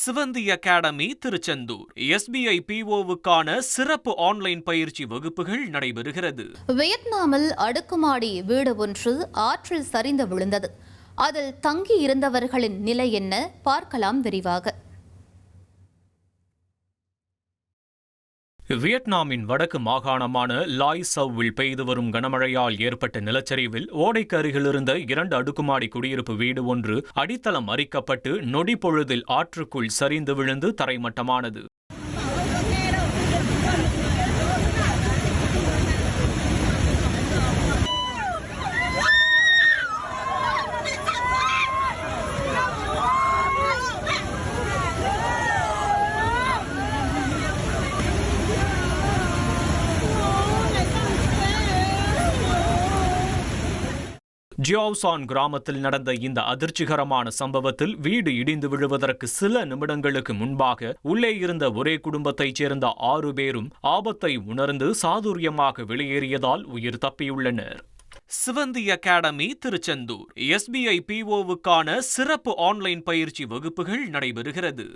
சிவந்தி academy Tiruchendur SBI PO-வுக்கான சிறப்பு online பயிற்சி வகுப்புகள் நடைபெறுகிறது. வியட்நாமில் அடுக்குமாடி வீடு ஒன்று ஆற்றில் சரிந்து விழுந்தது. அதில் தங்கி இருந்தவர்களின் நிலை என்ன பார்க்கலாம் விரிவாக. வியட்நாமின் வடக்கு மாகாணமான லாய் சவ்வில் பெய்து வரும் கனமழையால் ஏற்பட்ட நிலச்சரிவில் ஓடைக்கு அருகிலிருந்த 2 அடுக்குமாடி குடியிருப்பு வீடு ஒன்று அடித்தளம் அரிக்கப்பட்டு நொடி பொழுதில் ஆற்றுக்குள் சரிந்து விழுந்து தரைமட்டமானது. ஜியாவ்சான் கிராமத்தில் நடந்த இந்த அதிர்ச்சிகரமான சம்பவத்தில் வீடு இடிந்து விழுவதற்கு சில நிமிடங்களுக்கு முன்பாக உள்ளே இருந்த ஒரே குடும்பத்தைச் சேர்ந்த 6 பேரும் ஆபத்தை உணர்ந்து சாதுரியமாக வெளியேறியதால் உயிர் தப்பியுள்ளனர். சிவந்தி அகாடமி திருச்செந்தூர் SBI PO-வுக்கான சிறப்பு ஆன்லைன் பயிற்சி வகுப்புகள் நடைபெறுகிறது.